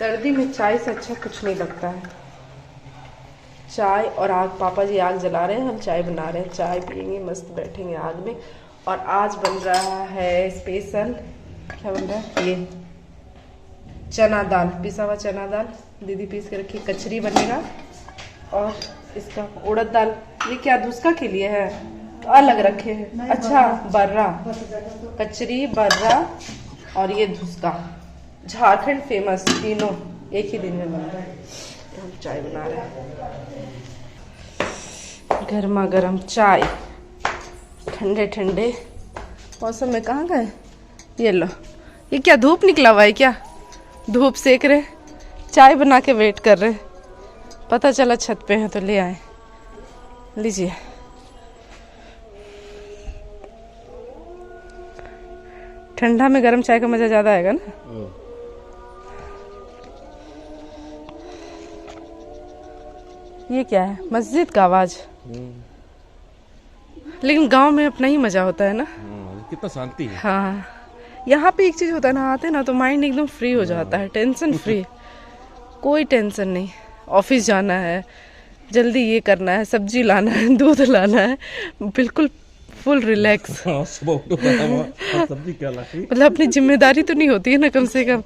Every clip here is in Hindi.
सर्दी में चाय से अच्छा कुछ नहीं लगता है। चाय और आग, पापा जी आग जला रहे हैं, हम चाय बना रहे हैं, चाय पियेंगे, मस्त बैठेंगे आग में। और आज बन रहा है स्पेशल, क्या बन रहा है, ये चना दाल, पिसा हुआ चना दाल दीदी पीस के रखी, कचरी बनेगा। और इसका उड़द दाल, ये क्या धुसका के लिए है, तो अलग रखे हैं। अच्छा, बर्रा, कचरी, बर्रा और ये धुसका, झारखंड फेमस, तीनों एक ही दिन में बन रहा है। हम चाय बना रहे हैं, गर्मा गर्म चाय, ठंडे ठंडे मौसम में। कहाँ गए ये लो, ये क्या धूप निकला हुआ है क्या, धूप सेक रहे, चाय बना के वेट कर रहे, पता चला छत पे हैं तो ले आए। लीजिए, ठंडा में गर्म चाय का मजा ज्यादा आएगा ना। ये क्या है, मस्जिद का आवाज, लेकिन गांव में अपना ही मजा होता है ना, कितना शांति है। हाँ, यहाँ पे एक चीज होता है ना, आते ना तो माइंड एकदम फ्री हो जाता है, टेंशन फ्री, कोई टेंशन नहीं। ऑफिस जाना है, जल्दी ये करना है, सब्जी लाना है, दूध लाना है, बिल्कुल फुल रिलैक्स। सुबह उठो सब्जी क्या लाती, मतलब अपनी जिम्मेदारी तो नहीं होती है ना, कम से कम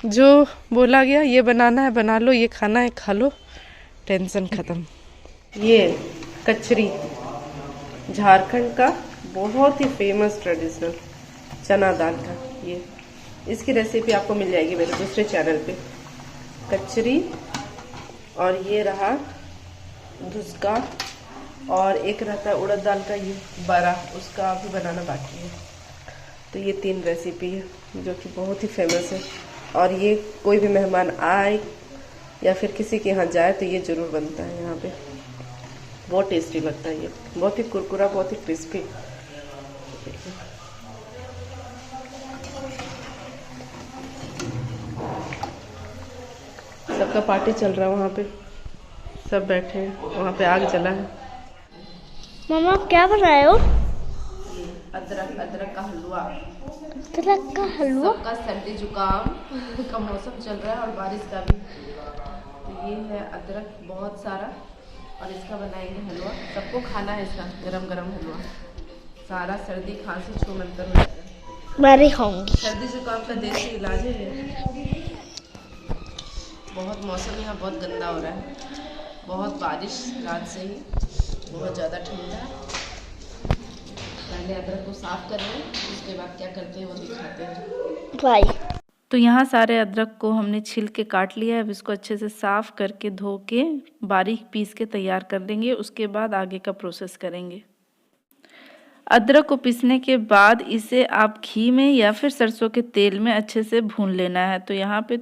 जो बोला गया ये बनाना है बना लो, ये खाना है खा लो, टेंशन खत्म। ये कचरी, झारखंड का बहुत ही फेमस ट्रेडिशनल चना दाल का, ये इसकी रेसिपी आपको मिल जाएगी मेरे दूसरे चैनल पे। कचरी, और ये रहा धुसका, और एक रहता है उड़द दाल का ये बड़ा, उसका अभी बनाना बाकी है। तो ये 3 रेसिपी है जो कि बहुत ही फेमस है, और ये कोई भी मेहमान आए या फिर किसी के यहाँ जाए तो ये ज़रूर बनता है यहाँ पे। बहुत टेस्टी लगता है, ये बहुत ही कुरकुरा, बहुत ही क्रिस्पी। सबका पार्टी चल रहा है वहाँ पे, सब बैठे हैं, वहाँ पे आग जला है। मम्मा आप क्या बना रहे हो? अदरक का हलवा। अदरक का हलवा? सबका सर्दी जुकाम का मौसम चल रहा है और बारिश का भी, तो ये है अदरक बहुत सारा, और इसका बनाएंगे हलवा। सबको खाना है इसका गरम गरम हलवा, सारा सर्दी खांसी छूमंतर हो जाएगा। मैं नहीं खाऊंगी। सर्दी जुकाम का देसी इलाज है ये। बहुत मौसम यहाँ बहुत गंदा हो रहा है, बहुत बारिश रात से ही, बहुत ज़्यादा ठंडा। पहले अदरक को साफ कर लें, उसके बाद क्या करते हैं वो दिखाते हैं। बाय। तो यहाँ सारे अदरक को हमने छील के काट लिया है। अब इसको अच्छे से साफ करके धो के बारीक पीस के तैयार कर लेंगे, उसके बाद आगे का प्रोसेस करेंगे। अदरक को पीसने के बाद इसे आप घी में या फिर सरसों के तेल में अच्छे से भून लेना है। तो यहाँ पे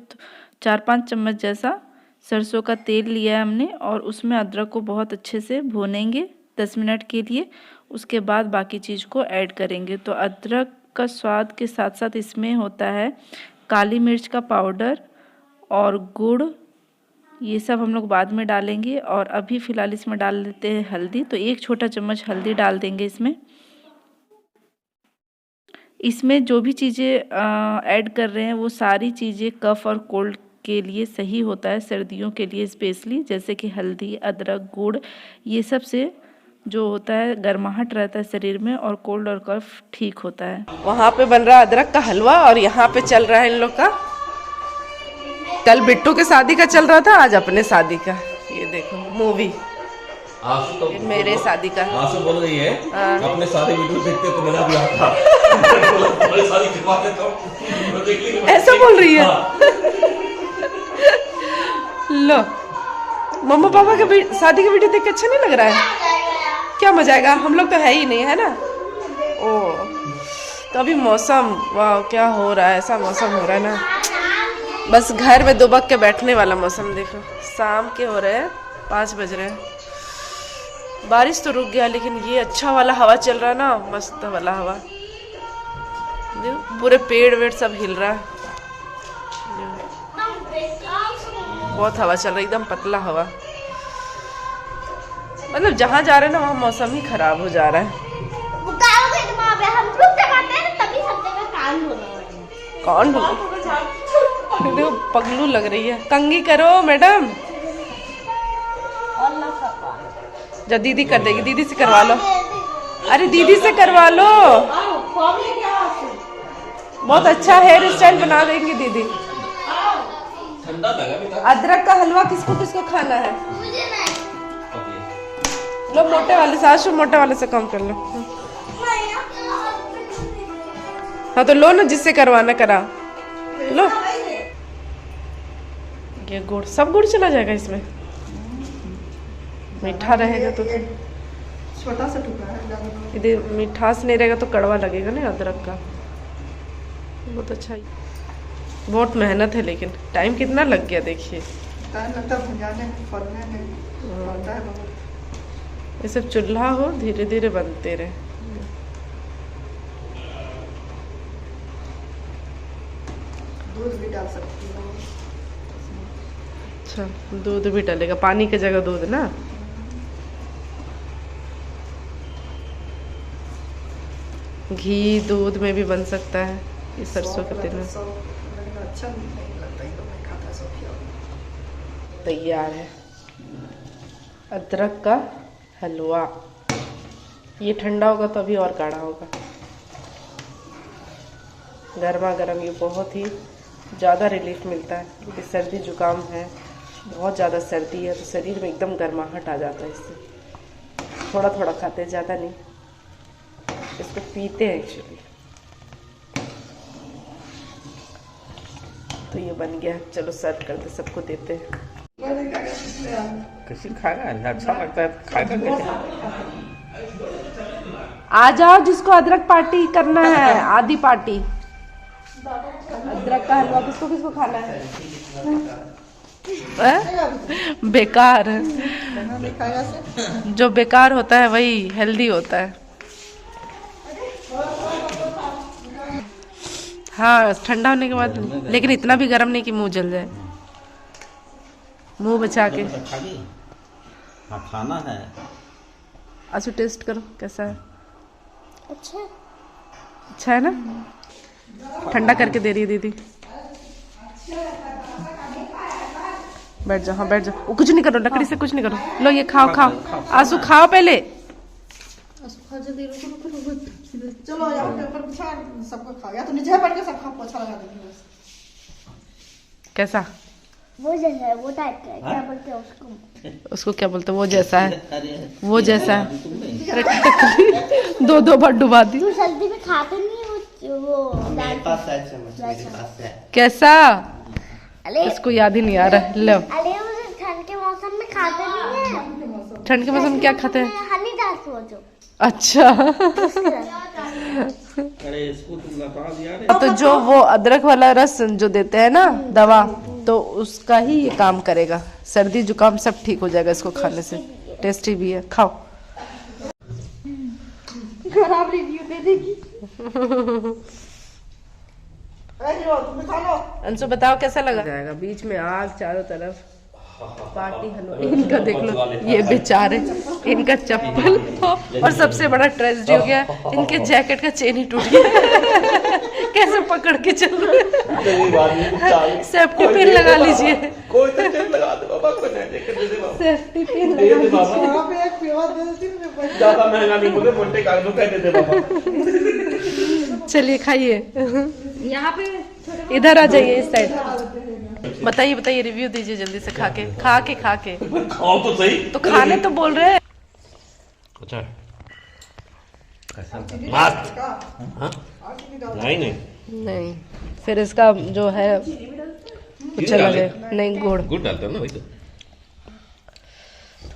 4-5 चम्मच जैसा सरसों का तेल लिया है हमने, और उसमें अदरक को बहुत अच्छे से भूनेंगे 10 मिनट के लिए। उसके बाद बाकी चीज़ को ऐड करेंगे। तो अदरक का स्वाद के साथ साथ इसमें होता है काली मिर्च का पाउडर और गुड़, ये सब हम लोग बाद में डालेंगे। और अभी फ़िलहाल इसमें डाल देते हैं हल्दी। तो 1 छोटा चम्मच हल्दी डाल देंगे इसमें। इसमें जो भी चीज़ें ऐड कर रहे हैं वो सारी चीज़ें कफ और कोल्ड के लिए सही होता है, सर्दियों के लिए स्पेशली, जैसे कि हल्दी, अदरक, गुड़, ये सब से जो होता है गर्माहट रहता है शरीर में, और कोल्ड और कफ ठीक होता है। वहाँ पे बन रहा है अदरक का हलवा, और यहाँ पे चल रहा है इन लोग का, कल बिट्टू के शादी का चल रहा था, आज अपने शादी का। ये देखो मूवी, मेरे शादी का। आंसू बोल रही है अपने सारे वीडियो देखते तो मेरा भी आता। ऐसा बोल रही है। लो, मम्मा पापा के शादी का वीडियो देख के अच्छा नहीं लग रहा है? क्या मजा आएगा, हम लोग तो है ही नहीं, है ना। ओ, तो अभी मौसम, वाह क्या हो रहा है, ऐसा मौसम हो रहा है ना, बस घर में दुबक के बैठने वाला मौसम। देखो शाम के हो रहे हैं, 5 बज रहे हैं, बारिश तो रुक गया, लेकिन ये अच्छा वाला हवा चल रहा है ना, मस्त वाला हवा। पूरे पेड़ वेड़ सब हिल रहा है, बहुत हवा चल रहा है, एकदम पतला हवा। मतलब जहाँ जा रहे हैं ना वहाँ मौसम ही खराब हो जा रहा है। कौन ढूंढ देखो पगलू लग रही है, कंघी करो मैडम। जा दीदी कर देगी, दीदी से करवा लो। अरे दीदी से करवा लो, बहुत अच्छा हेयर स्टाइल बना देंगी दीदी। ठंडा लगा बेटा। अदरक का हलवा किसको किसको खाना है? लो मोटे वाले से, आशु मोटे वाले से कम कर लो। हाँ तो लो ना, जिससे करवाना करा लो। ये गुड़, सब गुड़ चला जाएगा इसमें, मीठा रहेगा तो छोटा सा टुकड़ा है। यदि मिठास नहीं रहेगा तो कड़वा लगेगा ना अदरक का। बहुत अच्छा है, बहुत मेहनत है, लेकिन टाइम कितना लग गया देखिए। टाइम लगता है भुनाने में, फलने में, बनता है बहुत। ये सब चूल्हा हो, धीरे धीरे बनते रहे। दूध भी डाल सकती हो। अच्छा, दूध भी डलेगा, पानी की जगह दूध ना। घी दूध में भी बन सकता है, ये सरसों का तेल में। अच्छा नहीं लगता, ये तो मैं खाता सब। तैयार है अदरक का हलवा। ये ठंडा होगा तो अभी और गाढ़ा होगा। गर्मा गर्म ये बहुत ही ज़्यादा रिलीफ मिलता है, क्योंकि सर्दी जुकाम है, बहुत ज़्यादा सर्दी है, तो शरीर में एकदम गर्माहट आ जाता है इससे। थोड़ा थोड़ा खाते हैं, ज़्यादा नहीं, इसको पीते हैं एक्चुअली। तो ये बन गया, चलो सर्व करते, सबको देते हैं। कैसे खाएगा? अच्छा लगता है खाएगा कैसे? आ जाओ, जिसको अदरक पार्टी करना है, आधी पार्टी। अदरक का हलवा किसको किसको खाना है? बेकार है, जो बेकार होता है वही हेल्दी होता है। हाँ ठंडा होने के बाद, लेकिन इतना भी गर्म नहीं कि मुंह जल जाए। मुंह बचा के। हाँ खाना है। आंसू टेस्ट करो कैसा है। अच्छा अच्छा है ना? ठंडा करके दे रही है दीदी। बैठ जाओ, हाँ बैठ जाओ। वो कुछ नहीं करो, लकड़ी से कुछ नहीं करो। लो ये खाओ खाओ, आंसू खाओ पहले। चलो यार ऊपर बिछा, सबको खा, या तो नीचे बैठ के सब खा, पोछा लगा देंगे बस। कैसा? वो जैसा है, वो टाइप का है, क्या बोलते हैं उसको? उसको क्या बोलते हैं? वो जैसा है, वो जैसा है। दो बार डुबा दी। तू सर्दी में खाते नहीं वो मेरे पास है चम्मच, मेरे पास है। कैसा? अरे इसको याद ही नहीं आ रहा है। लो, अरे वो ठंड के मौसम में खाते नहीं है। ठंड के मौसम में क्या खाते हैं? हनी डालते हो जो। अच्छा। अरे इसको तुम लगा दिया रे। तो जो वो अदरक वाला रस जो देते हैं ना दवा, तो उसका ही ये काम करेगा। सर्दी जुकाम सब ठीक हो जाएगा इसको खाने से। टेस्टी भी है, खाओ। खराब रिव्यू दे देगी। तुम्हें खा लो। अंशु बताओ कैसा लगा? जाएगा बीच में आग, चारों तरफ पार्टी हलवा। इनका देख लो, ये बेचारे, इनका चप्पल और सबसे बड़ा ट्रेजेडी हो गया, इनके जैकेट का चेन ही टूट गया। कैसे पकड़ के चल रहे? सेफ्टी पिन लगा लीजिए। कोई तो चेन लगा दे बाबा, कोई नहीं जैकेट दे दे बाबा। सेफ्टी पिन दे दे लगा बाबा। वहाँ पे एक प्योर दे देती हूँ। ज्यादा महंगा नहीं बोले, मोटे कागजों का दे दे बाबा। चलिए खाइए। यहाँ पे इधर आ जाइए, इस साइड। बताइए बताइए, रिव्यू दीजिए जल्दी से। खा के खाओ तो सही। तो खाने तो बोल रहे हैं। अच्छा मस्त। हाँ? नहीं नहीं, फिर इसका जो है कुछ अलग है। नहीं गुड़ गुड़ डालते हो ना, वही तो।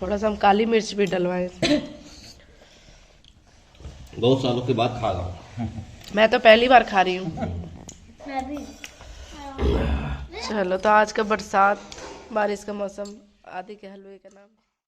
थोड़ा सा हम काली मिर्च भी डलवाए। बहुत सालों के बाद खा रहा हूँ। मैं तो पहली बार खा रही हूँ। मैं भी। चलो, तो आज का बरसात बारिश का मौसम, आदि के हलवे का नाम